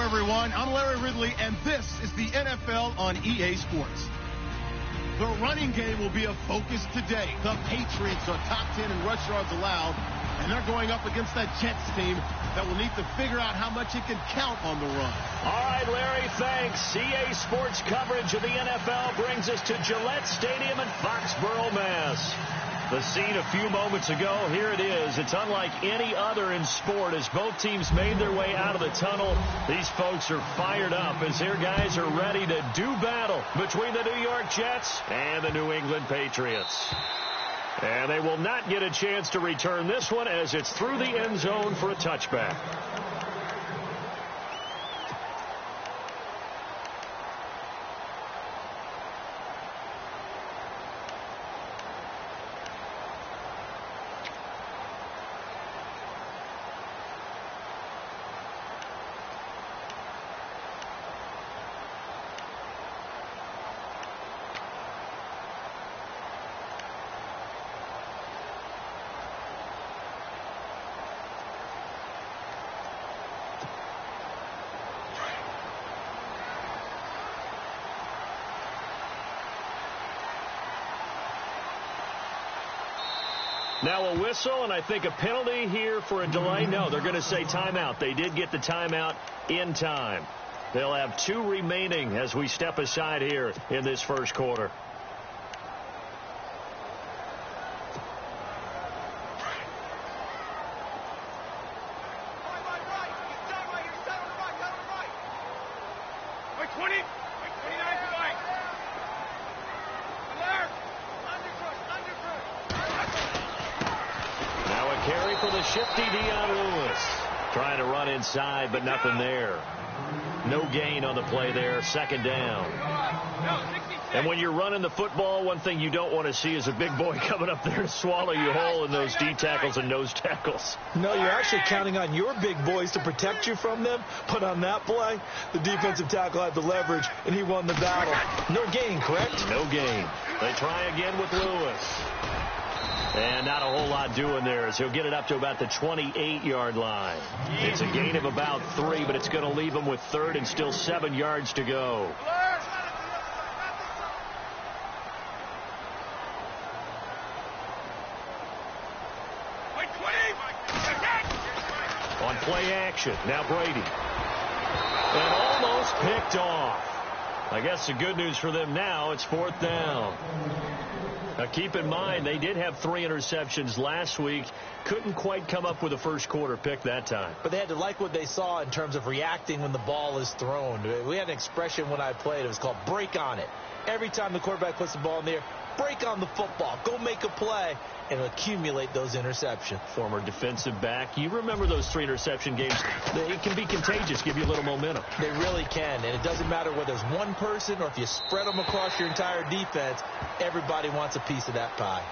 everyone. I'm Larry Ridley, and this is the NFL on EA Sports. The running game will be a focus today. The Patriots are top 10 in rush yards allowed, and they're going up against that Jets team that will need to figure out how much it can count on the run. All right, Larry, thanks. EA Sports coverage of the NFL brings us to Gillette Stadium in Foxborough, Mass. The scene a few moments ago, here it is. It's unlike any other in sport as both teams made their way out of the tunnel. These folks are fired up as their guys are ready to do battle between the New York Jets and the New England Patriots. And they will not get a chance to return this one as it's through the end zone for a touchback. Now a whistle, and I think a penalty here for a delay. No, they're going to say timeout. They did get the timeout in time. They'll have 2 remaining as we step aside here in this first quarter. Shifty Dion Lewis trying to run inside, but nothing there. No gain on the play there. Second down. And when you're running the football, one thing you don't want to see is a big boy coming up there to swallow you whole in those D tackles and nose tackles. No, you're actually counting on your big boys to protect you from them. But on that play, the defensive tackle had the leverage, and he won the battle. No gain, correct? No gain. They try again with Lewis. And not a whole lot doing there as he'll get it up to about the 28-yard line. It's a gain of about 3, but it's going to leave him with 3rd and still 7 yards to go. On play action, now Brady. And almost picked off. I guess the good news for them now, it's 4th down. Now, keep in mind, they did have 3 interceptions last week. Couldn't quite come up with a first quarter pick that time. But they had to like what they saw in terms of reacting when the ball is thrown. We had an expression when I played. It was called break on it. Every time the quarterback puts the ball in the air, break on the football. Go make a play and accumulate those interceptions. Former defensive back. You remember those 3 interception games. It can be contagious, give you a little momentum. They really can, and it doesn't matter whether it's one person or if you spread them across your entire defense. Everybody wants a piece of that pie.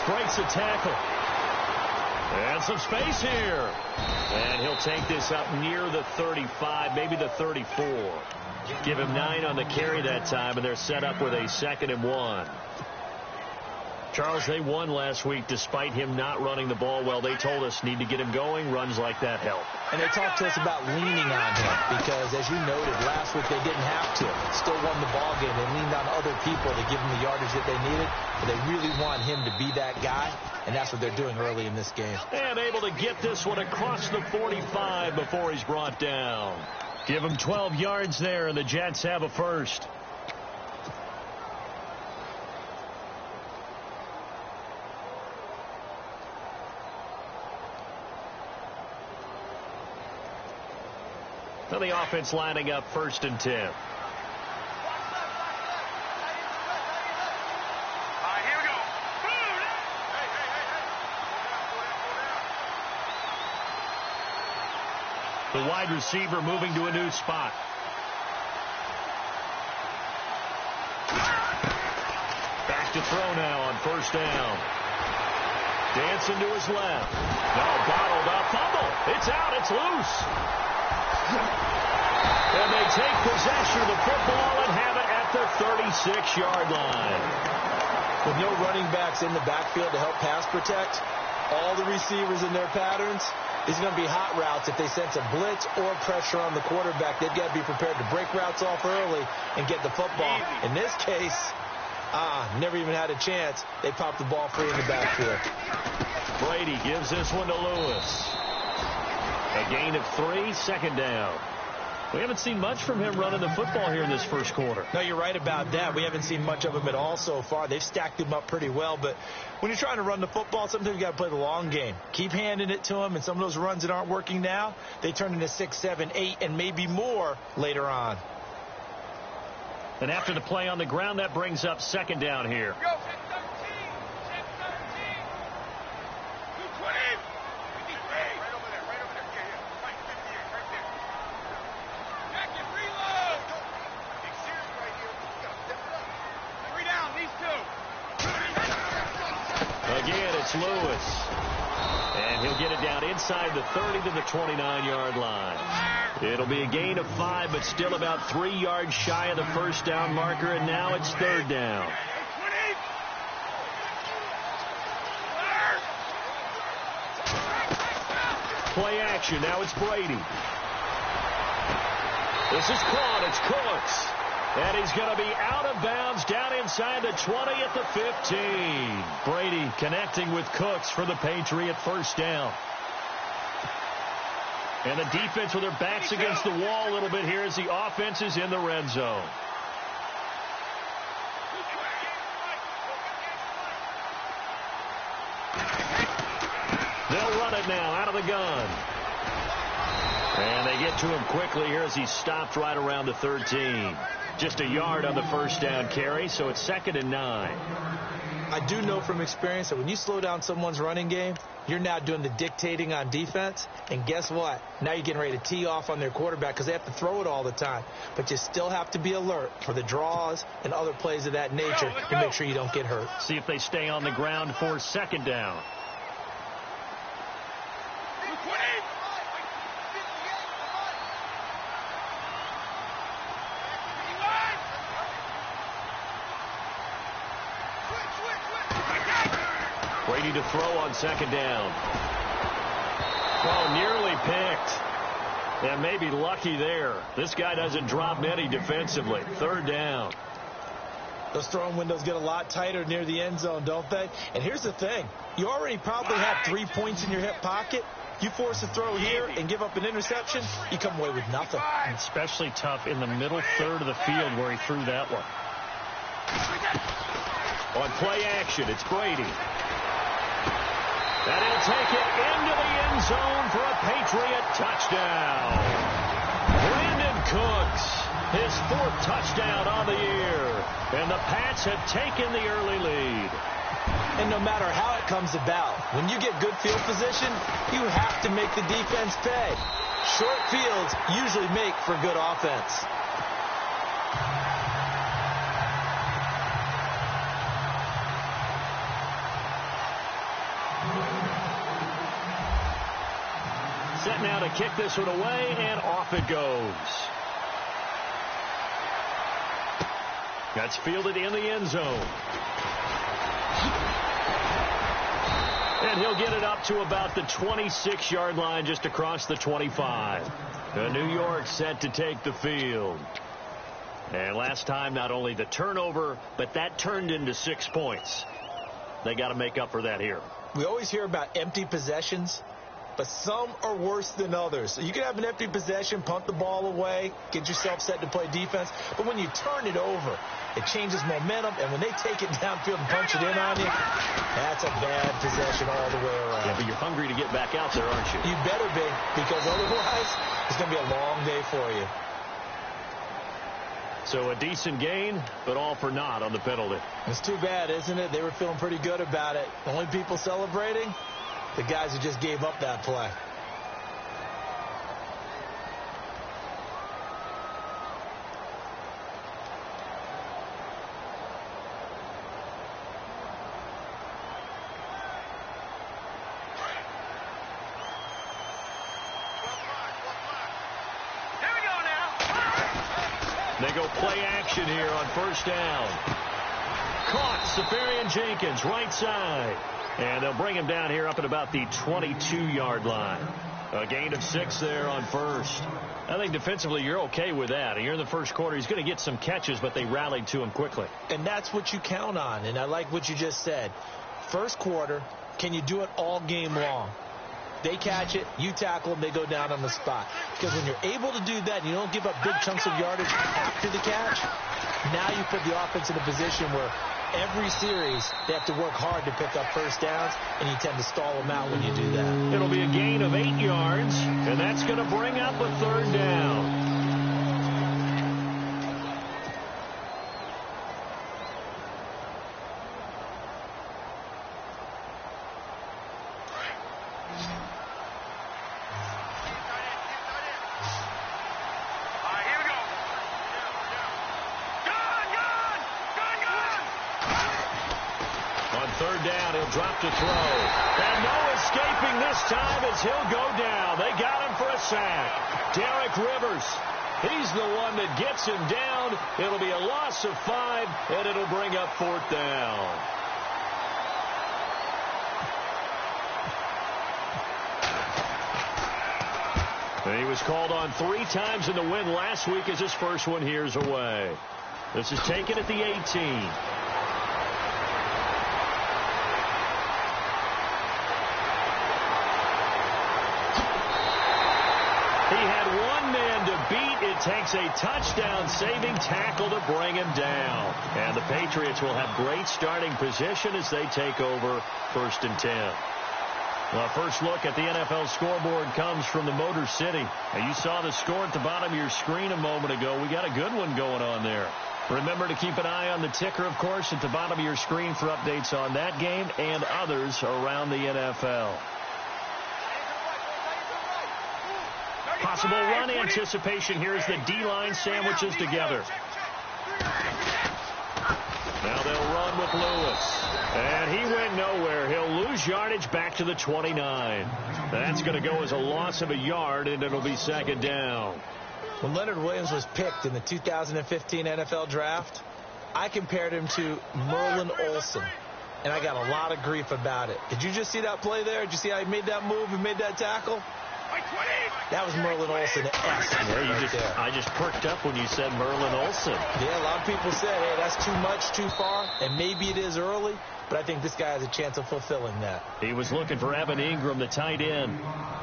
Breaks a tackle. And some space here. And he'll take this up near the 35, maybe the 34. Give him 9 on the carry that time, and they're set up with a 2nd and 1. Charles, they won last week despite him not running the ball well. They told us need to get him going. Runs like that help. And they talked to us about leaning on him because, as you noted, last week they didn't have to. Still won the ball game. They leaned on other people to give them the yardage that they needed. But they really want him to be that guy, and that's what they're doing early in this game. And able to get this one across the 45 before he's brought down. Give him 12 yards there, and the Jets have a first. So the offense lining up 1st and 10. The wide receiver moving to a new spot. Back to throw now on first down. Dancing to his left. No, bottled up. Fumble. It's out. It's loose. And they take possession of the football and have it at the 36-yard line. With no running backs in the backfield to help pass protect, all the receivers in their patterns, these are going to be hot routes. If they sense a blitz or pressure on the quarterback, they've got to be prepared to break routes off early and get the football. In this case, never even had a chance. They popped the ball free in the backfield. Brady gives this one to Lewis. A gain of 3, second down. We haven't seen much from him running the football here in this first quarter. No, you're right about that. We haven't seen much of him at all so far. They've stacked him up pretty well, but when you're trying to run the football, sometimes you got to play the long game. Keep handing it to him, and some of those runs that aren't working now, they turn into 6, 7, 8, and maybe more later on. And after the play on the ground, that brings up second down here. Go, check 17. Check 17. 220. 53. Right over there. Yeah. Right, 58, right there. Jack it, reload. Big series right here. You got to step it up. 3 down, these 2. Again, it's Lewis. And he'll get it down inside the 30 to the 29-yard line. It'll be a gain of 5, but still about 3 yards shy of the first down marker, and now it's third down. Play action. Now it's Brady. This is caught. It's Cooks. And he's going to be out of bounds down inside the 20 at the 15. Brady connecting with Cooks for the Patriot first down. And the defense with their backs against the wall a little bit here as the offense is in the red zone. They'll run it now out of the gun. And they get to him quickly here as he's stopped right around the 13. Just a yard on the first down carry, so it's 2nd and 9. I do know from experience that when you slow down someone's running game, you're now doing the dictating on defense. And guess what? Now you're getting ready to tee off on their quarterback because they have to throw it all the time. But you still have to be alert for the draws and other plays of that nature to make sure you don't get hurt. See if they stay on the ground for second down. Brady to throw on second down. Oh, nearly picked. And maybe lucky there. This guy doesn't drop many defensively. Third down. Those throwing windows get a lot tighter near the end zone, don't they? And here's the thing. You already probably have 3 points in your hip pocket. You force a throw here and give up an interception, you come away with nothing. And especially tough in the middle third of the field where he threw that one. On play action, it's Brady. And he'll take it into the end zone for a Patriot touchdown. Brandon Cooks, his 4th touchdown on the year. And the Pats have taken the early lead. And no matter how it comes about, when you get good field position, you have to make the defense pay. Short fields usually make for good offense. Set now to kick this one away, and off it goes. That's fielded in the end zone. And he'll get it up to about the 26-yard line just across the 25. New York set to take the field. And last time, not only the turnover, but that turned into 6 points. They got to make up for that here. We always hear about empty possessions, but some are worse than others. So you can have an empty possession, punt the ball away, get yourself set to play defense. But when you turn it over, it changes momentum. And when they take it downfield and punch it in on you, that's a bad possession all the way around. Yeah, but you're hungry to get back out there, aren't you? You better be, because otherwise it's going to be a long day for you. So a decent gain, but all for naught on the penalty. It's too bad, isn't it? They were feeling pretty good about it. The only people celebrating, the guys who just gave up that play. They go play action here on first down. Caught, Safarian Jenkins, right side. And they'll bring him down here up at about the 22-yard line. A gain of 6 there on first. I think defensively you're okay with that. Here in the first quarter, he's going to get some catches, but they rallied to him quickly. And that's what you count on, and I like what you just said. First quarter, can you do it all game long? They catch it, you tackle them, they go down on the spot. Because when you're able to do that and you don't give up big chunks of yardage after the catch, now you put the offense in a position where every series they have to work hard to pick up first downs, and you tend to stall them out when you do that. It'll be a gain of 8 yards, and that's going to bring up a third down. Drop to throw. And no escaping this time as he'll go down. They got him for a sack. Derek Rivers. He's the one that gets him down. It'll be a loss of 5, and it'll bring up 4th down. And he was called on 3 times in the win last week as his first one here's away. This is taken at the 18. It takes a touchdown-saving tackle to bring him down. And the Patriots will have great starting position as they take over 1st and 10. Well, first look at the NFL scoreboard comes from the Motor City. Now, you saw the score at the bottom of your screen a moment ago. We got a good one going on there. Remember to keep an eye on the ticker, of course, at the bottom of your screen for updates on that game and others around the NFL. Possible run anticipation here as the D-line sandwiches together. Now they'll run with Lewis. And he went nowhere. He'll lose yardage back to the 29. That's going to go as a loss of a yard, and it'll be 2nd down. When Leonard Williams was picked in the 2015 NFL Draft, I compared him to Merlin Olsen, and I got a lot of grief about it. Did you just see that play there? Did you see how he made that move and made that tackle? That was Merlin Olsen-esque. Yeah, I just perked up when you said Merlin Olsen. Yeah, a lot of people said, hey, that's too much, too far, and maybe it is early, but I think this guy has a chance of fulfilling that. He was looking for Evan Ingram, the tight end,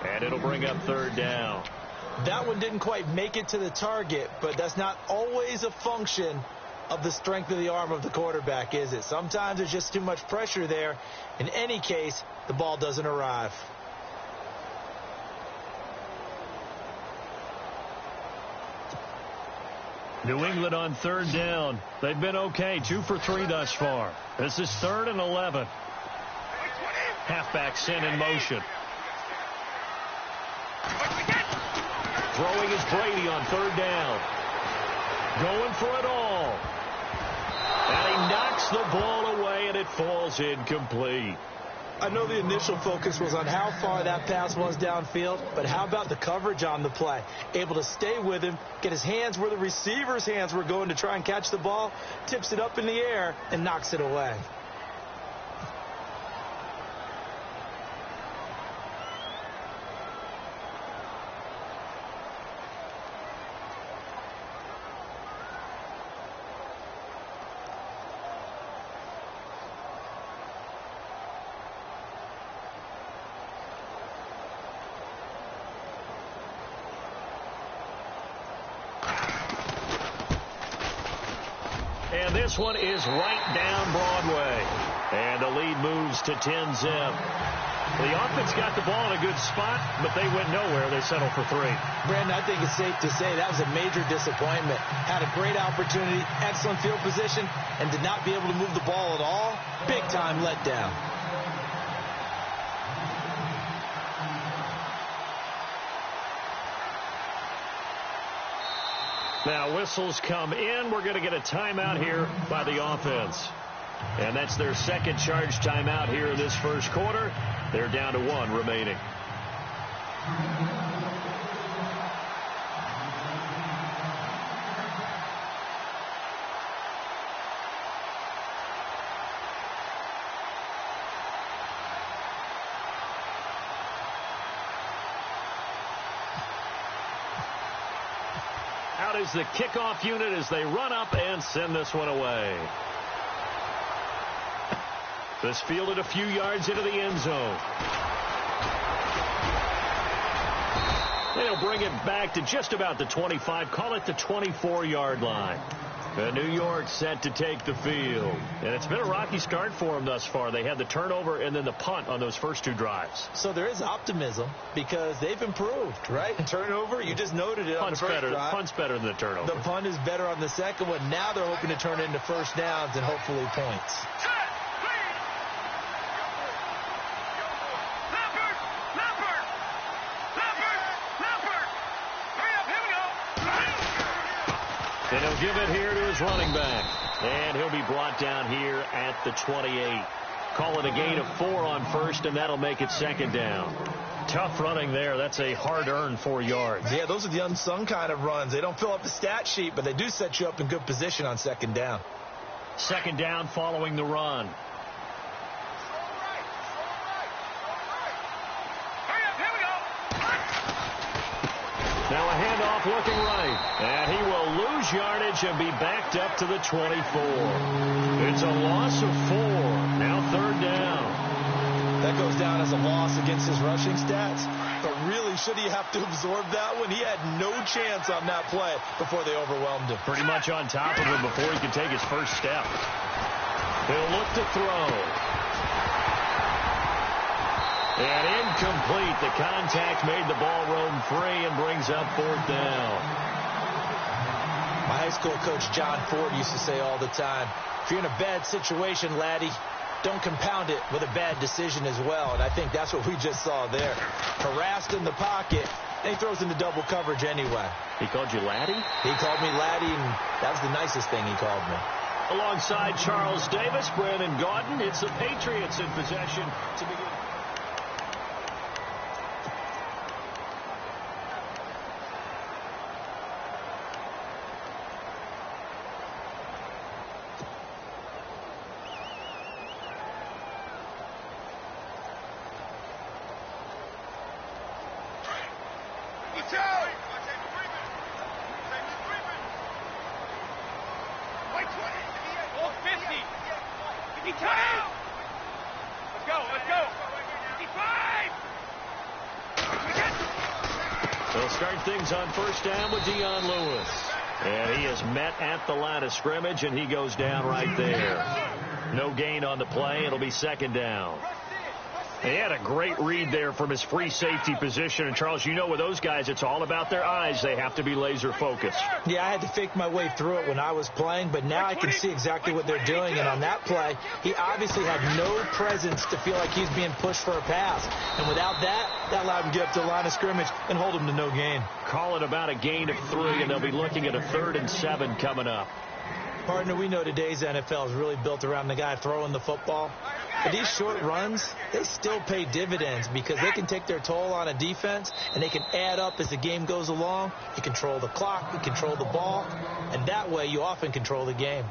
and it'll bring up 3rd down. That one didn't quite make it to the target, but that's not always a function of the strength of the arm of the quarterback, is it? Sometimes there's just too much pressure there. In any case, the ball doesn't arrive. New England on 3rd down. They've been okay, 2 for 3 thus far. This is 3rd and 11. Halfback sent in motion. Throwing is Brady on 3rd down. Going for it all. And he knocks the ball away, and it falls incomplete. I know the initial focus was on how far that pass was downfield, but how about the coverage on the play? Able to stay with him, get his hands where the receiver's hands were going to try and catch the ball, tips it up in the air, and knocks it away. And this one is right down Broadway. And the lead moves to 10-zip. The offense got the ball in a good spot, but they went nowhere. They settled for 3. Brandon, I think it's safe to say that was a major disappointment. Had a great opportunity, excellent field position, and did not be able to move the ball at all. Big-time letdown. Now whistles come in. We're going to get a timeout here by the offense. And that's their second charge timeout here in this first quarter. They're down to 1 remaining. Out is the kickoff unit as they run up and send this one away. This fielded a few yards into the end zone. They'll bring it back to just about the 25. Call it the 24-yard line. New York set to take the field. And it's been a rocky start for them thus far. They had the turnover and then the punt on those first two drives. So there is optimism because they've improved, right? Turnover, you just noted it on the first drive. Punt's better than the turnover. The punt is better on the second one. Now they're hoping to turn it into first downs and hopefully points. And he'll give it here to his running back. And he'll be brought down here at the 28. Call it a gain of 4 on first, and that'll make it second down. Tough running there. That's a hard-earned 4 yards. Yeah, those are the unsung kind of runs. They don't fill up the stat sheet, but they do set you up in good position on second down. Second down following the run. Now a handoff looking right. And he will lose yardage and be backed up to the 24. It's a loss of 4. Now third down. That goes down as a loss against his rushing stats. But really, should he have to absorb that one? He had no chance on that play before they overwhelmed him. Pretty much on top of him before he could take his first step. He'll look to throw. And incomplete. The contact made the ball roam free and brings up fourth down. My high school coach, John Ford, used to say all the time, if you're in a bad situation, laddie, don't compound it with a bad decision as well. And I think that's what we just saw there. Harassed in the pocket, and he throws into double coverage anyway. He called you laddie? He called me laddie, and that was the nicest thing he called me. Alongside Charles Davis, Brandon Gaudin, it's the Patriots in possession to begin. They'll start things on first down with Dion Lewis. And he is met at the line of scrimmage, and he goes down right there. No gain on the play. It'll be second down. He had a great read there from his free safety position. And, Charles, you know with those guys, it's all about their eyes. They have to be laser focused. Yeah, I had to fake my way through it when I was playing, but now I can see exactly what they're doing. And on that play, he obviously had no presence to feel like he's being pushed for a pass. And without that, that allowed him to get up to the line of scrimmage and hold him to no gain. Call it about a gain of 3, and they'll be looking at a 3rd and 7 coming up. Partner, we know today's NFL is really built around the guy throwing the football. But these short runs, they still pay dividends because they can take their toll on a defense and they can add up as the game goes along. You control the clock, you control the ball, and that way you often control the game.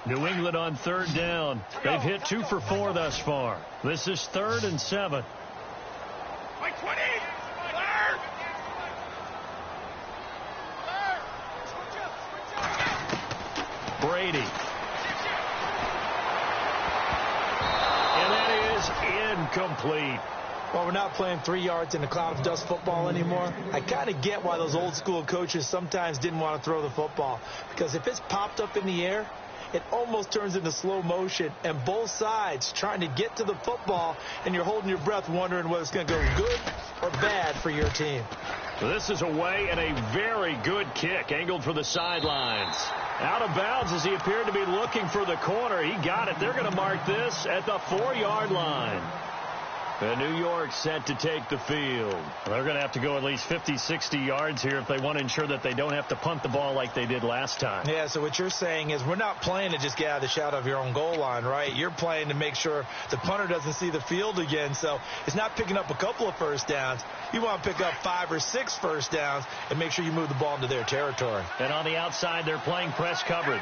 New England on 3rd down. They've hit 2 for 4 thus far. This is 3rd and 7. Brady. And that is incomplete. Well, we're not playing 3 yards in a cloud of dust football anymore. I kind of get why those old school coaches sometimes didn't want to throw the football. Because if it's popped up in the air, it almost turns into slow motion, and both sides trying to get to the football, and you're holding your breath wondering whether it's going to go good or bad for your team. This is away and a very good kick, angled for the sidelines. Out of bounds as he appeared to be looking for the corner. He got it. They're going to mark this at the 4-yard line. And New York set to take the field. They're going to have to go at least 50, 60 yards here if they want to ensure that they don't have to punt the ball like they did last time. Yeah, so what you're saying is we're not playing to just get out of the shadow of your own goal line, right? You're playing to make sure the punter doesn't see the field again. So it's not picking up a couple of first downs. You want to pick up 5 or 6 first downs and make sure you move the ball into their territory. And on the outside, they're playing press coverage.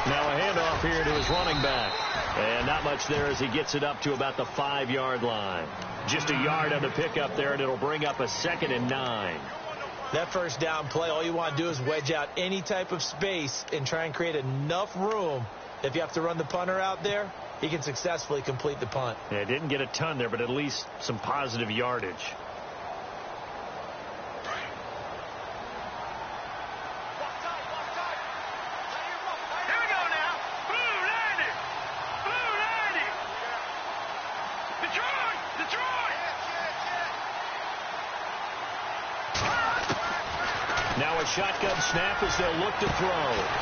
Now a handoff here to his running back. And not much there as he gets it up to about the 5-yard line. Just a yard on the pickup there, and it'll bring up a 2nd and 9. That first down play, all you want to do is wedge out any type of space and try and create enough room. If you have to run the punter out there, he can successfully complete the punt. Yeah, didn't get a ton there, but at least some positive yardage. Now a shotgun snap as they'll look to throw.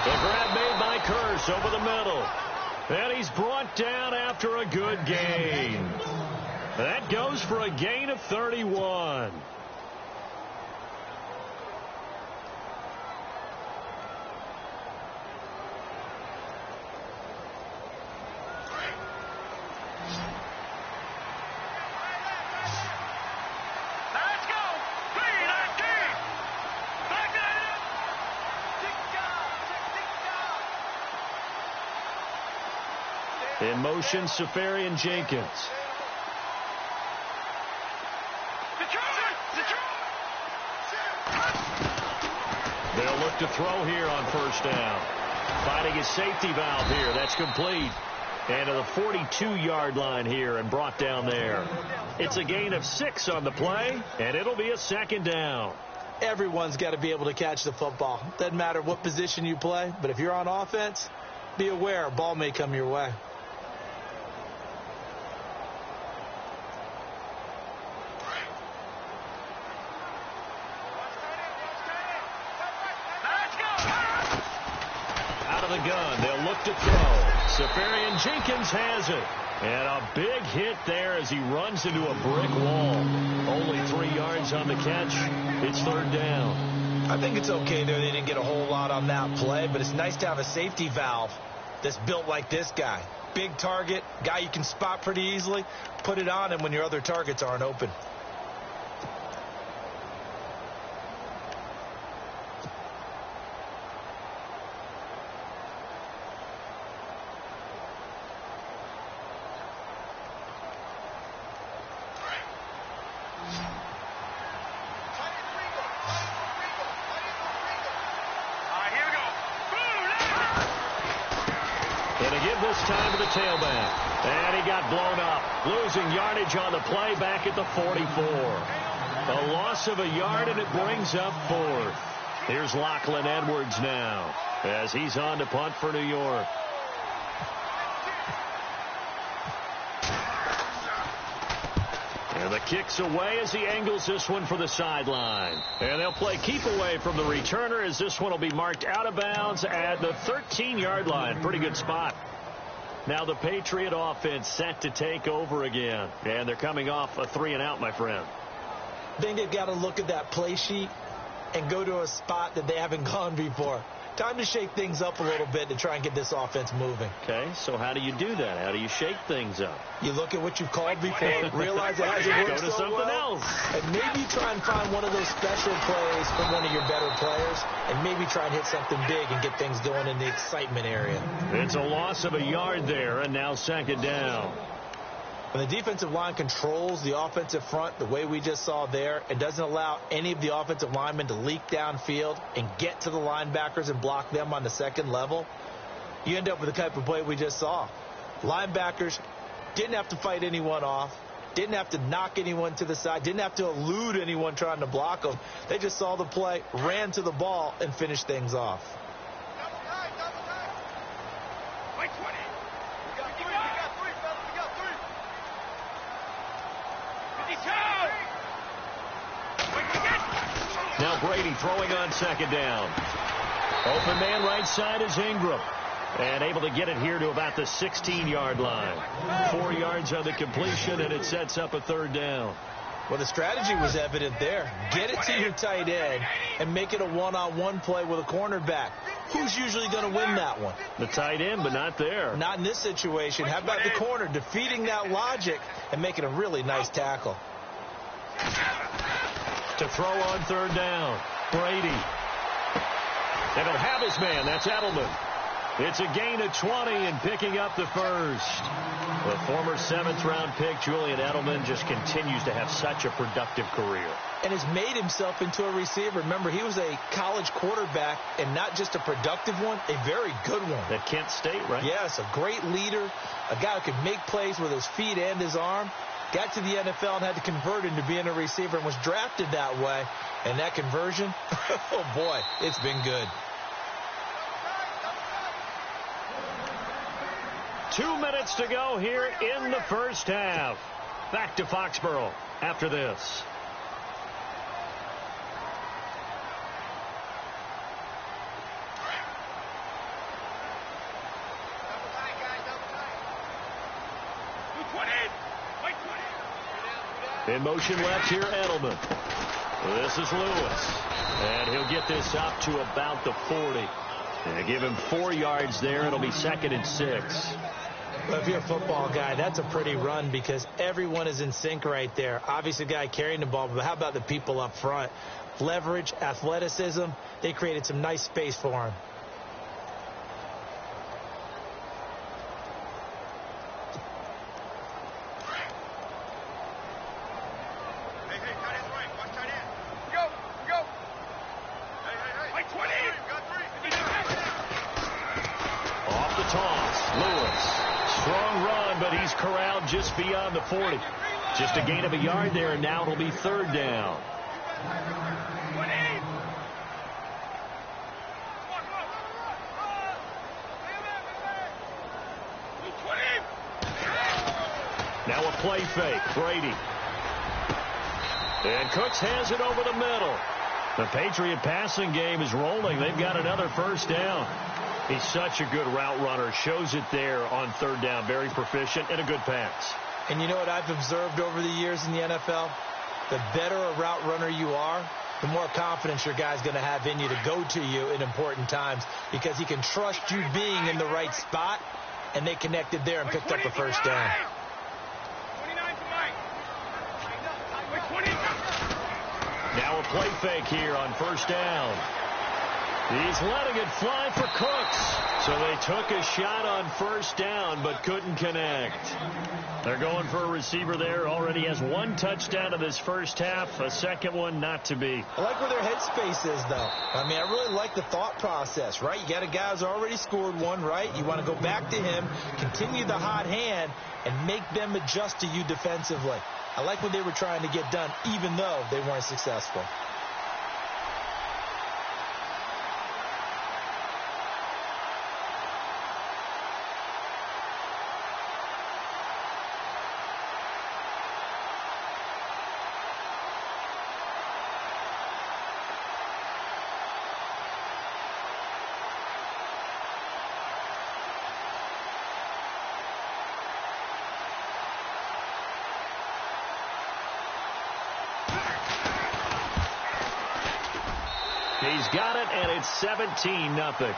The grab made by Curse over the middle. And he's brought down after a good gain. That goes for a gain of 31. In motion, Safarian Jenkins. They'll look to throw here on first down. Finding his safety valve here. That's complete. And to the 42-yard line here and brought down there. It's a gain of 6 on the play, and it'll be a 2nd down. Everyone's got to be able to catch the football. Doesn't matter what position you play, but if you're on offense, be aware a ball may come your way. The gun. They'll look to throw. Safarian Jenkins has it. And a big hit there as he runs into a brick wall. Only 3 yards on the catch. It's 3rd down. I think it's okay there. They didn't get a whole lot on that play, but it's nice to have a safety valve that's built like this guy. Big target, guy you can spot pretty easily. Put it on him when your other targets aren't open. Time to the tailback. And he got blown up. Losing yardage on the play back at the 44. A loss of a yard, and it brings up 4th. Here's Lachlan Edwards now as he's on to punt for New York. And the kick's away as he angles this one for the sideline. And they'll play keep away from the returner as this one will be marked out of bounds at the 13-yard line. Pretty good spot. Now the Patriot offense set to take over again. And they're coming off a 3-and-out, my friend. I think they've got to look at that play sheet and go to a spot that they haven't gone before. Time to shake things up a little bit to try and get this offense moving. Okay, so how do you do that? How do you shake things up? You look at what you've called before, realize it hasn't worked so so something well, else. and maybe try and find one of those special plays from one of your better players, and maybe try and hit something big and get things going in the excitement area. It's a loss of a yard there, and now 2nd down. When the defensive line controls the offensive front the way we just saw there, it doesn't allow any of the offensive linemen to leak downfield and get to the linebackers and block them on the second level. You end up with the type of play we just saw. Linebackers didn't have to fight anyone off, didn't have to knock anyone to the side, didn't have to elude anyone trying to block them. They just saw the play, ran to the ball, and finished things off. Now Brady throwing on 2nd down. Open man right side is Ingram. And able to get it here to about the 16-yard line. 4 yards on the completion, and it sets up a third down. Well, the strategy was evident there. Get it to your tight end and make it a one-on-one play with a cornerback. Who's usually going to win that one? The tight end, but not there. Not in this situation. How about the corner defeating that logic and making a really nice tackle? To throw on third down, Brady. And he'll have his man. That's Edelman. It's a gain of 20 and picking up the first. The former 7th-round pick, Julian Edelman, just continues to have such a productive career. And has made himself into a receiver. Remember, he was a college quarterback, and not just a productive one, a very good one. At Kent State, right? Yes, a great leader, a guy who could make plays with his feet and his arm. Got to the NFL and had to convert into being a receiver and was drafted that way. And that conversion, oh boy, it's been good. 2 minutes to go here in the first half. Back to Foxborough after this. In motion left here, Edelman. This is Lewis. And he'll get this up to about the 40. And give him 4 yards there. It'll be 2nd and 6. Well, if you're a football guy, that's a pretty run because everyone is in sync right there. Obviously, the guy carrying the ball, but how about the people up front? Leverage, athleticism, they created some nice space for him. Just beyond the 40. Just a gain of a yard there, and now it'll be third down. Now a play fake. Brady. And Cooks has it over the middle. The Patriot passing game is rolling. They've got another first down. He's such a good route runner. Shows it there on third down. Very proficient and a good pass. And you know what I've observed over the years in the NFL? The better a route runner you are, the more confidence your guy's going to have in you to go to you in important times because he can trust you being in the right spot, and they connected there and picked up a first down. Now a play fake here on first down. He's letting it fly for Cooks. So they took a shot on first down but couldn't connect. They're going for a receiver there. Already has 1 touchdown in this first half. A second one not to be. I like where their headspace is, though. I mean, I really like the thought process, right? You got a guy who's already scored one, right? You want to go back to him, continue the hot hand, and make them adjust to you defensively. I like what they were trying to get done, even though they weren't successful. He's got it, and it's 17-0.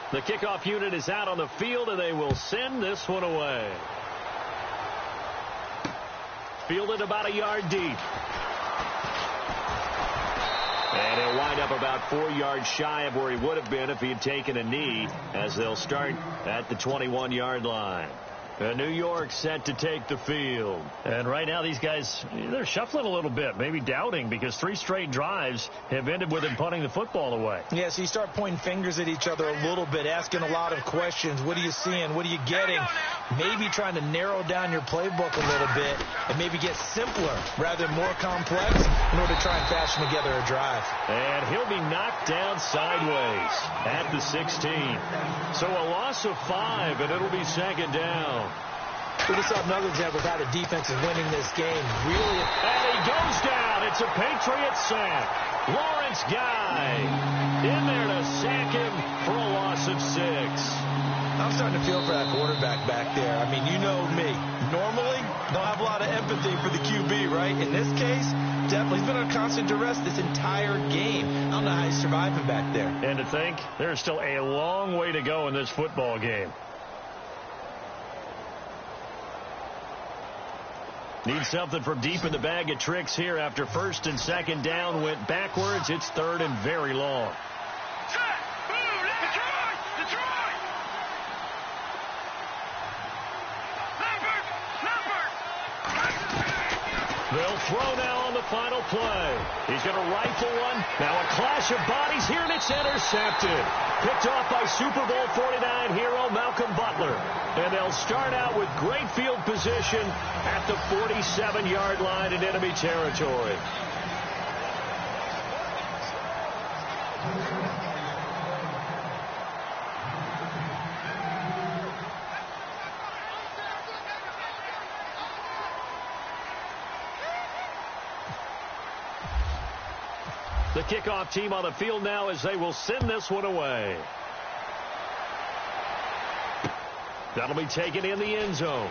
The kickoff unit is out on the field, and they will send this one away. fielded about a yard deep. And he'll wind up about 4 yards shy of where he would have been if he had taken a knee, as they'll start at the 21-yard line. New York set to take the field. And right now these guys, they're shuffling a little bit, maybe doubting, because 3 straight drives have ended with him punting the football away. Yeah, so you start pointing fingers at each other a little bit, asking a lot of questions. What are you seeing? What are you getting? Maybe trying to narrow down your playbook a little bit and maybe get simpler rather than more complex in order to try and fashion together a drive. And he'll be knocked down sideways at the 16. So a loss of 5, and it'll be second down. We just saw another example of how the defense is winning this game. Really, and he goes down. It's a Patriot sack. Lawrence Guy in there to sack him for a loss of 6. I'm starting to feel for that quarterback back there. I mean, you know me. Normally, don't have a lot of empathy for the QB, right? In this case, definitely. He's been on constant duress this entire game. I don't know how he's surviving back there. And to think, there's still a long way to go in this football game. Need something from deep in the bag of tricks here after first and second down went backwards. It's third and very long. They'll throw now on the final play. He's going to rifle one. Now a clash of bodies here, and it's intercepted. Picked off by Super Bowl 49 hero Malcolm Butler. And they'll start out with great field position at the 47-yard line in enemy territory. The kickoff team on the field now as they will send this one away. That'll be taken in the end zone.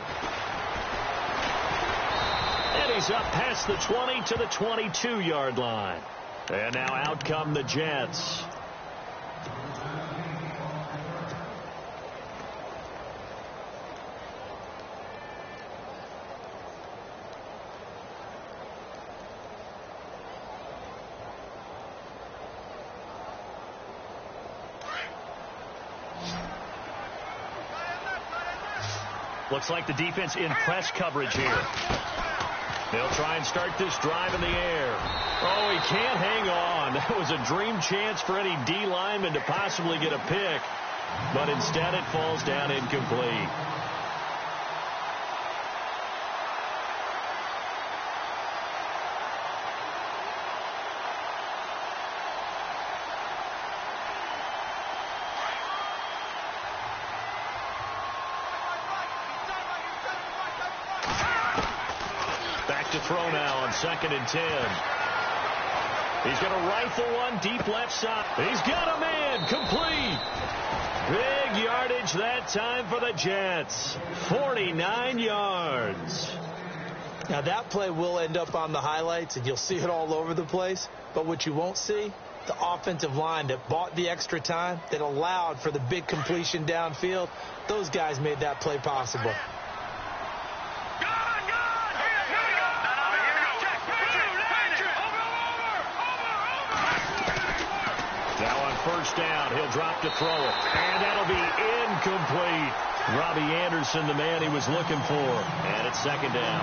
And he's up past the 20 to the 22-yard line. And now out come the Jets. Looks like the defense in press coverage here. They'll try and start this drive in the air. Oh, he can't hang on. That was a dream chance for any D lineman to possibly get a pick. But instead it falls down incomplete. Throw now on 2nd and 10. He's going to rifle one deep left side. He's got a man. Complete. Big yardage that time for the Jets. 49 yards. Now that play will end up on the highlights, and you'll see it all over the place. But what you won't see, the offensive line that bought the extra time, that allowed for the big completion downfield, those guys made that play possible. First down, he'll drop to throw it, and that'll be incomplete. Robbie Anderson, the man he was looking for, and it's 2nd down.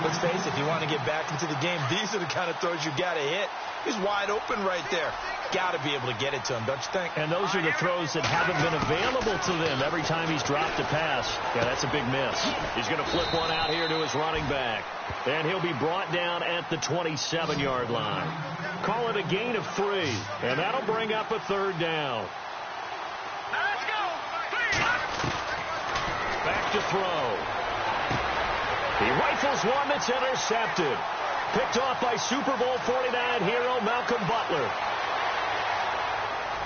Let's face it, if you want to get back into the game, these are the kind of throws you got to hit. He's wide open right there. Got to be able to get it to him, don't you think? And those are the throws that haven't been available to them every time he's dropped a pass. Yeah, that's a big miss. He's going to flip one out here to his running back, and he'll be brought down at the 27-yard line. Call it a gain of 3, and that'll bring up a 3rd down. Let's go. Back to throw. He rifles one that's intercepted. Picked off by Super Bowl 49 hero Malcolm Butler.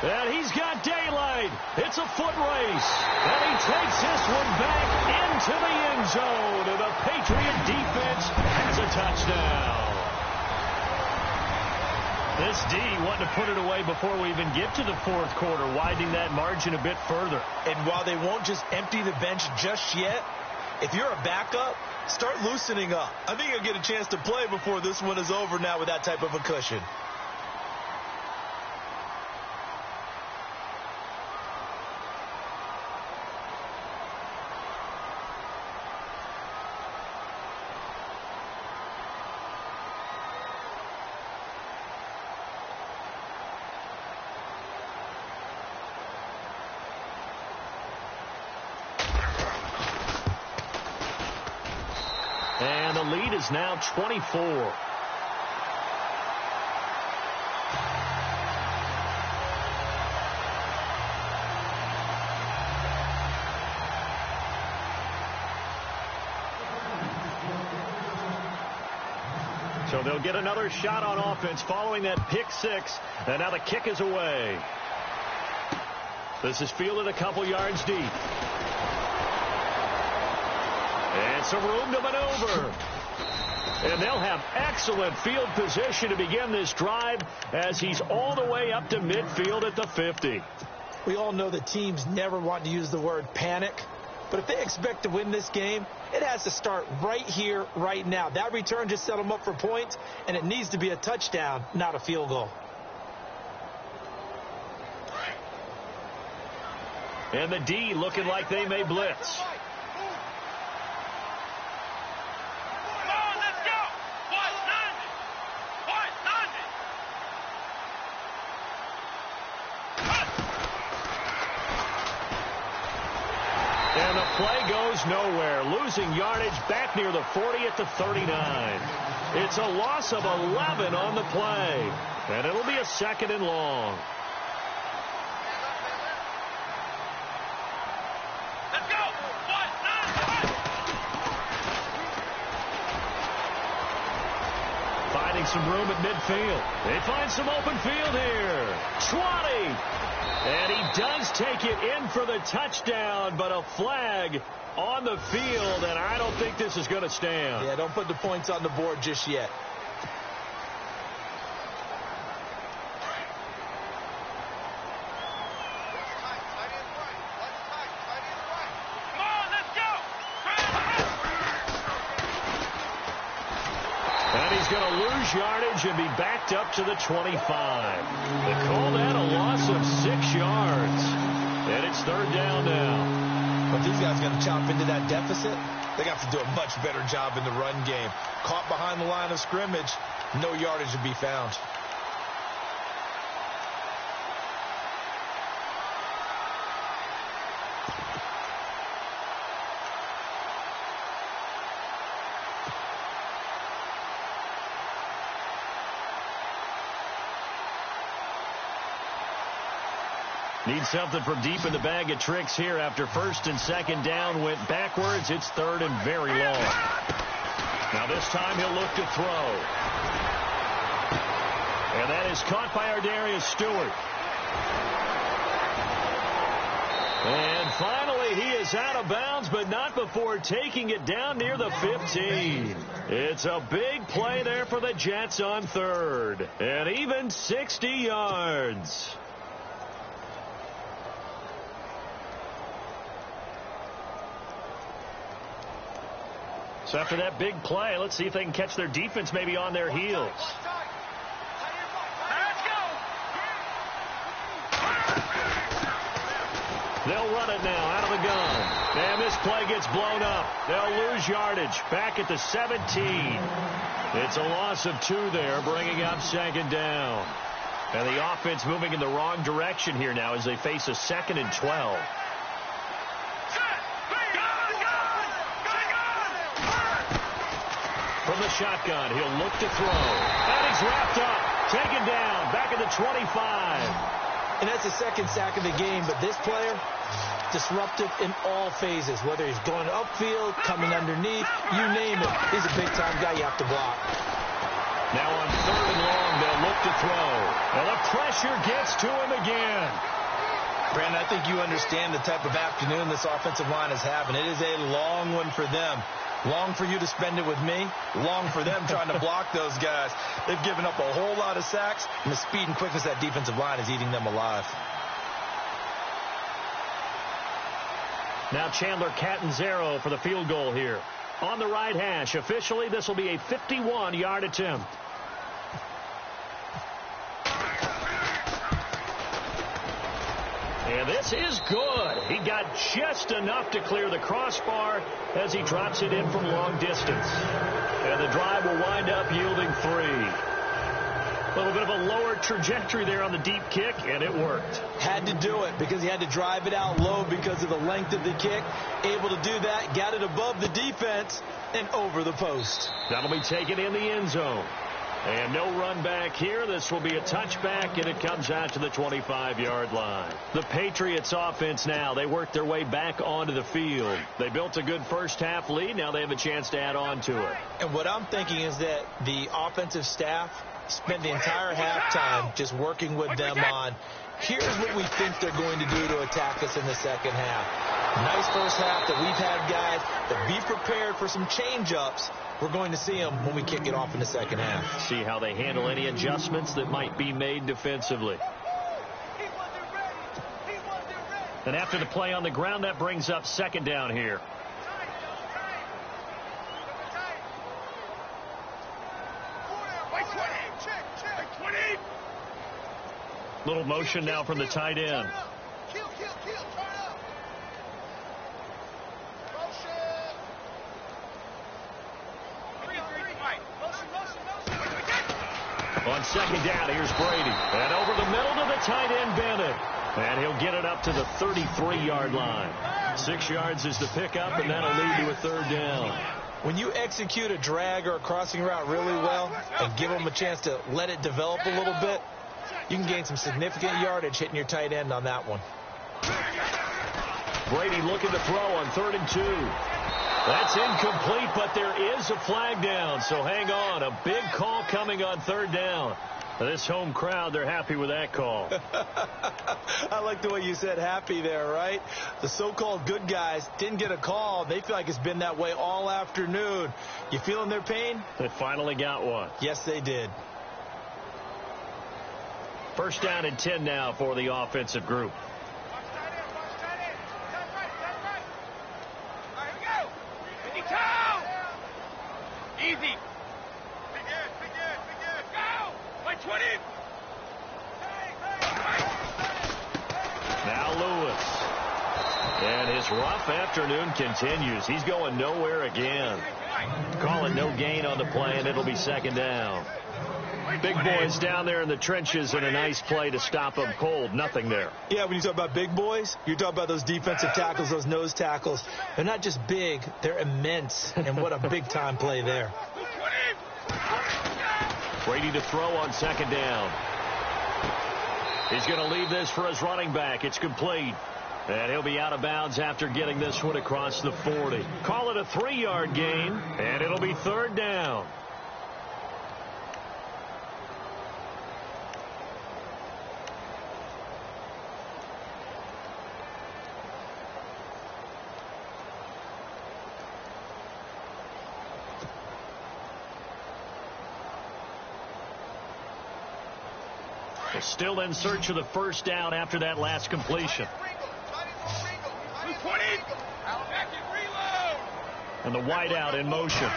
And he's got daylight. It's a foot race. And he takes this one back into the end zone. And the Patriot defense has a touchdown. This D wanting to put it away before we even get to the 4th quarter, widening that margin a bit further. And while they won't just empty the bench just yet, If you're a backup, start loosening up. I think you'll get a chance to play before this one is over now with that type of a cushion. And the lead is now 24. So they'll get another shot on offense following that pick six. And now the kick is away. This is fielded a couple yards deep. And some room to maneuver. And they'll have excellent field position to begin this drive as he's all the way up to midfield at the 50. We all know that teams never want to use the word panic. But if they expect to win this game, it has to start right here, right now. That return just set them up for points, and it needs to be a touchdown, not a field goal. And the D looking like they may blitz. And the play goes nowhere, losing yardage back near the 40 at the 39. It's a loss of 11 on the play, and it'll be a 2nd and long. Let's go! Finding some room at midfield. They find some open field here. 20. And he does take it in for the touchdown, but a flag on the field, and I don't think this is going to stand. Yeah, don't put the points on the board just yet. And he's going to lose yardage and be backed up to the 25. They call that a loss of 6 yards. And it's 3rd down now. But these guys are going to chop into that deficit. They got to do a much better job in the run game. Caught behind the line of scrimmage, no yardage to be found. Need something from deep in the bag of tricks here after 1st and 2nd down went backwards. It's 3rd and very long. Now this time he'll look to throw. And that is caught by Ardarius Stewart. And finally he is out of bounds, but not before taking it down near the 15. It's a big play there for the Jets on 3rd. And even 60 yards. So after that big play, let's see if they can catch their defense maybe on their heels. They'll run it now out of the gun. And this play gets blown up. They'll lose yardage back at the 17. It's a loss of 2 there, bringing up 2nd down. And the offense moving in the wrong direction here now as they face a 2nd and 12. From the shotgun, he'll look to throw. And he's wrapped up, taken down, back at the 25. And that's the 2nd sack of the game, but this player, disruptive in all phases, whether he's going upfield, coming underneath, you name it. He's a big-time guy you have to block. Now on 3rd and long, they'll look to throw. And the pressure gets to him again. Brandon, I think you understand the type of afternoon this offensive line is having. It is a long one for them. Long for you to spend it with me. Long for them trying to block those guys. They've given up a whole lot of sacks, and the speed and quickness of that defensive line is eating them alive. Now Chandler Catanzaro for the field goal here. On the right hash. Officially, this will be a 51-yard attempt. And this is good. He got just enough to clear the crossbar as he drops it in from long distance. And the drive will wind up yielding 3. A little bit of a lower trajectory there on the deep kick, and it worked. Had to do it because he had to drive it out low because of the length of the kick. Able to do that, got it above the defense and over the post. That'll be taken in the end zone. And no run back here. This will be a touchback, and it comes out to the 25-yard line. The Patriots offense now, they worked their way back onto the field. They built a good first-half lead. Now they have a chance to add on to it. And what I'm thinking is that the offensive staff spent the entire halftime just working with them on, here's what we think they're going to do to attack us in the second half. Nice first half that we've had, guys, but be prepared for some change-ups. We're going to see them when we kick it off in the second half. See how they handle any adjustments that might be made defensively. And after the play on the ground, that brings up second down here. Little motion now from the tight end. On second down, here's Brady. And over the middle to the tight end, Bennett. And he'll get it up to the 33-yard line. 6 yards is the pickup, and that'll lead to a third down. When you execute a drag or a crossing route really well and give them a chance to let it develop a little bit, you can gain some significant yardage hitting your tight end on that one. Brady looking to throw on 3rd and 2. That's incomplete, but there is a flag down, so hang on. A big call coming on 3rd down. This home crowd, they're happy with that call. I like the way you said happy there, right? The so-called good guys didn't get a call. They feel like it's been that way all afternoon. You feeling their pain? They finally got one. Yes, they did. First down and 10 now for the offensive group. Easy. Big good, big good, big good. Go! 120. Now Lewis. And his rough afternoon continues. He's going nowhere again. Call it no gain on the play, and it'll be second down. Big boys down there in the trenches, and a nice play to stop them cold. Nothing there. Yeah, when you talk about big boys, you're talking about those defensive tackles, those nose tackles. They're not just big, they're immense. And what a big-time play there. Brady to throw on second down. He's going to leave this for his running back. It's complete. And he'll be out of bounds after getting this one across the 40. Call it a 3-yard gain, and it'll be third down. Still in search of the first down after that last completion. And the wideout in motion.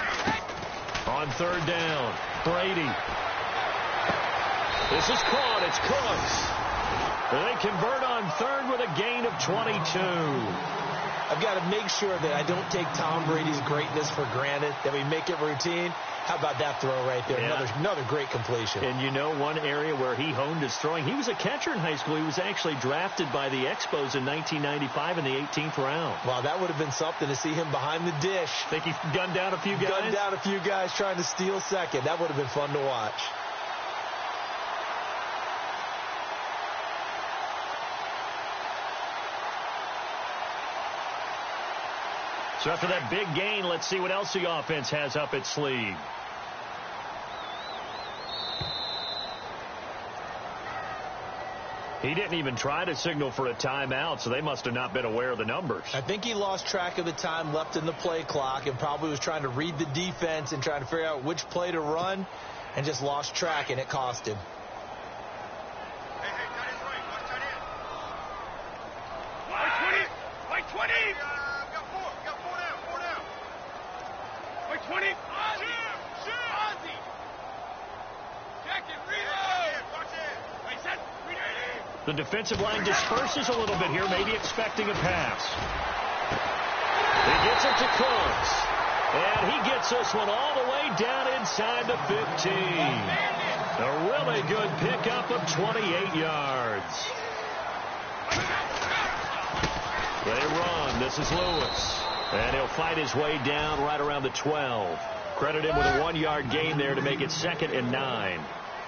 On third down, Brady. This is caught. It's Cooks. They convert on third with a gain of 22. I've got to make sure that I don't take Tom Brady's greatness for granted, that we make it routine. How about that throw right there? Yeah. Another great completion. And you know one area where he honed his throwing, he was a catcher in high school. He was actually drafted by the Expos in 1995 in the 18th round. Wow, that would have been something to see him behind the dish. Think he gunned down a few guys? Gunned down a few guys trying to steal second. That would have been fun to watch. So after that big gain, let's see what else the offense has up its sleeve. He didn't even try to signal for a timeout, so they must have not been aware of the numbers. I think he lost track of the time left in the play clock and probably was trying to read the defense and trying to figure out which play to run and just lost track, and it cost him. Hey, 20. The defensive line disperses a little bit here, maybe expecting a pass. He gets it to Cooks. And he gets this one all the way down inside the 15. A really good pickup of 28 yards. They run. This is Lewis. And he'll fight his way down right around the 12. Credit him with a 1-yard gain there to make it 2nd and 9.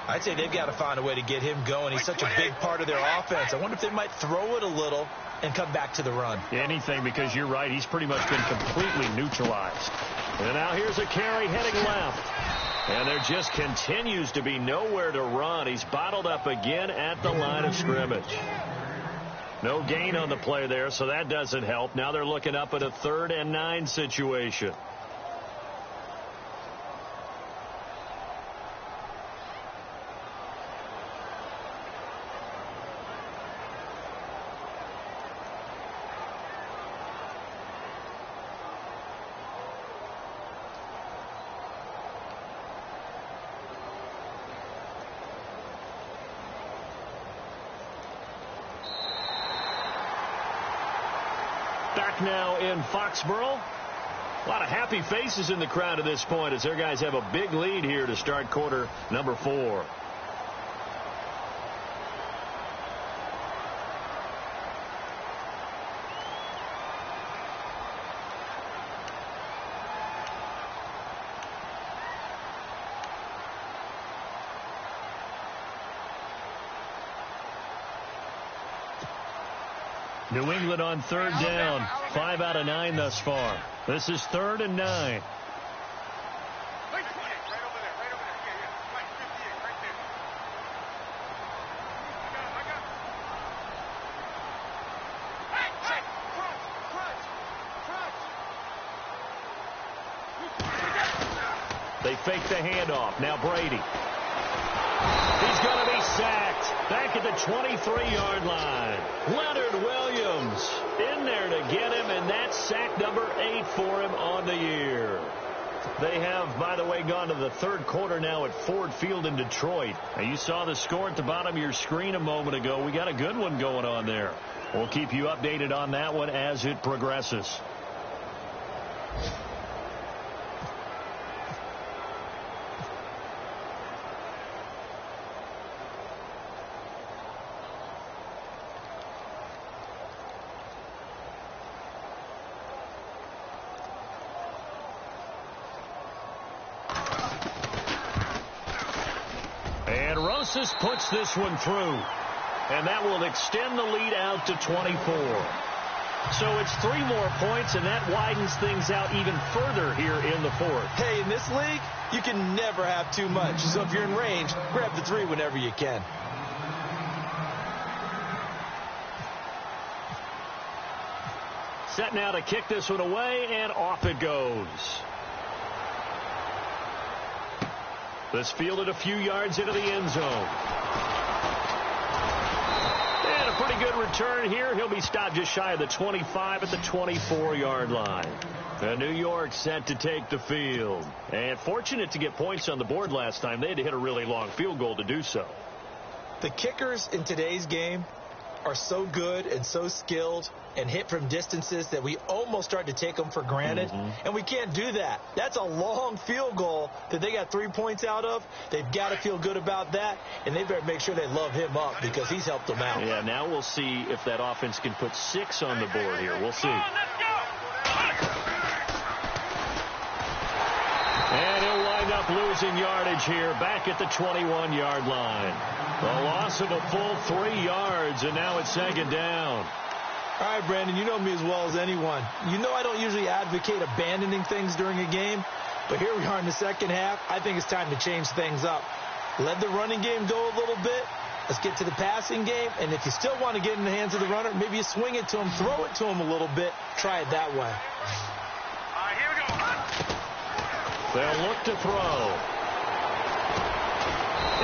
I'd say they've got to find a way to get him going. He's such a big part of their offense. I wonder if they might throw it a little and come back to the run. Anything, because you're right. He's pretty much been completely neutralized. And now here's a carry heading left. And there just continues to be nowhere to run. He's bottled up again at the line of scrimmage. No gain on the play there, so that doesn't help. Now they're looking up at a 3rd and 9 situation. Back now in Foxborough. A lot of happy faces in the crowd at this point as their guys have a big lead here to start quarter number 4. New England on 3rd down. 5 out of 9 thus far. This is 3rd and 9. Right over there, right over there. Yeah. Right 58, right there. I got him. Hey, crunch. They fake the handoff. Now Brady. He's going to be sacked. Back at the 23-yard line. Leonard Williams in there to get him, and that's sack number 8 for him on the year. They have, by the way, gone to the 3rd quarter now at Ford Field in Detroit. Now, you saw the score at the bottom of your screen a moment ago. We got a good one going on there. We'll keep you updated on that one as it progresses. Rosas puts this one through, and that will extend the lead out to 24. So it's 3 more points, and that widens things out even further here in the 4th. Hey, in this league, you can never have too much. So if you're in range, grab the 3 whenever you can. Set now to kick this one away, and off it goes. This fielded a few yards into the end zone. And a pretty good return here. He'll be stopped just shy of the 25 at the 24-yard line. And New York set to take the field. And fortunate to get points on the board last time. They had to hit a really long field goal to do so. The kickers in today's game are so good and so skilled and hit from distances that we almost start to take them for granted. And we can't do that. That's a long field goal that they got 3 points out of. They've got to feel good about that, and they better make sure they love him up because he's helped them out. Yeah, now we'll see if that offense can put 6 on the board here. We'll see. And he'll wind up losing yardage here back at the 21-yard line. The loss of a full 3 yards, and now it's 2nd down. All right, Brandon, you know me as well as anyone. You know I don't usually advocate abandoning things during a game, but here we are in the second half. I think it's time to change things up. Let the running game go a little bit. Let's get to the passing game, and if you still want to get in the hands of the runner, maybe you swing it to him, throw it to him a little bit. Try it that way. All right, here we go. They'll look to throw.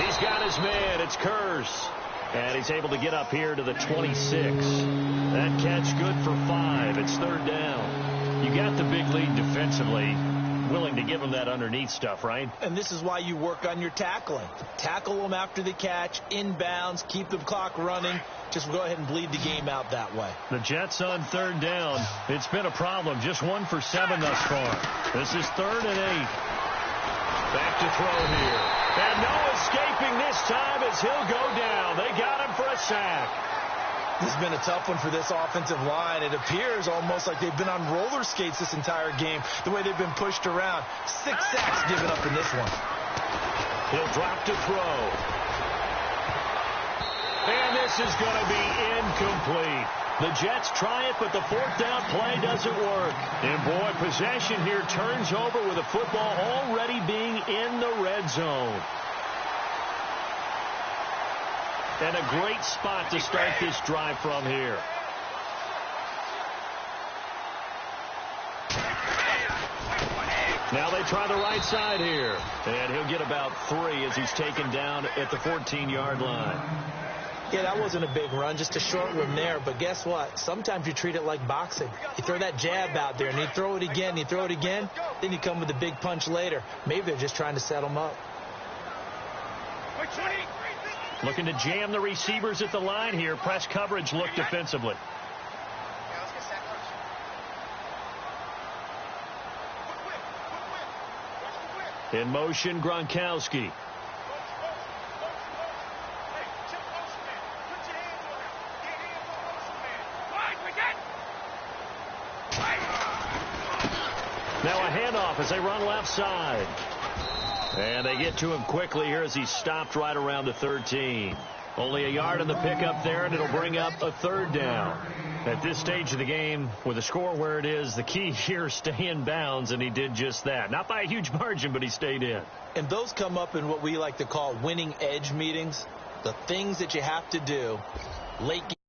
He's got his man. It's Kurz. And he's able to get up here to the 26. That catch good for 5. It's 3rd down. You got the big lead defensively. willing to give him that underneath stuff, right? And this is why you work on your tackling. Tackle them after the catch, inbounds, keep the clock running. Just go ahead and bleed the game out that way. The Jets on 3rd down. It's been a problem. Just 1 for 7 thus far. This is 3rd and 8. Back to throw here. And no escaping this time as he'll go down. They got him for a sack. This has been a tough one for this offensive line. It appears almost like they've been on roller skates this entire game, the way they've been pushed around. 6 sacks given up in this one. He'll drop to throw. And this is going to be incomplete. The Jets try it, but the 4th down play doesn't work. And, boy, possession here turns over with the football already being in the red zone. And a great spot to start this drive from here. Now they try the right side here. And he'll get about 3 as he's taken down at the 14-yard line. Yeah, that wasn't a big run, just a short one there. But guess what? Sometimes you treat it like boxing. You throw that jab out there, and you throw it again, you throw it again, then you come with a big punch later. Maybe they're just trying to set them up. Looking to jam the receivers at the line here. Press coverage look defensively. In motion, Gronkowski. Now a handoff as they run left side. And they get to him quickly here as he's stopped right around the 13. Only a yard on the pickup there, and it'll bring up a 3rd down. At this stage of the game, with the score where it is, the key here is stay in bounds, and he did just that. Not by a huge margin, but he stayed in. And those come up in what we like to call winning edge meetings. The things that you have to do late game.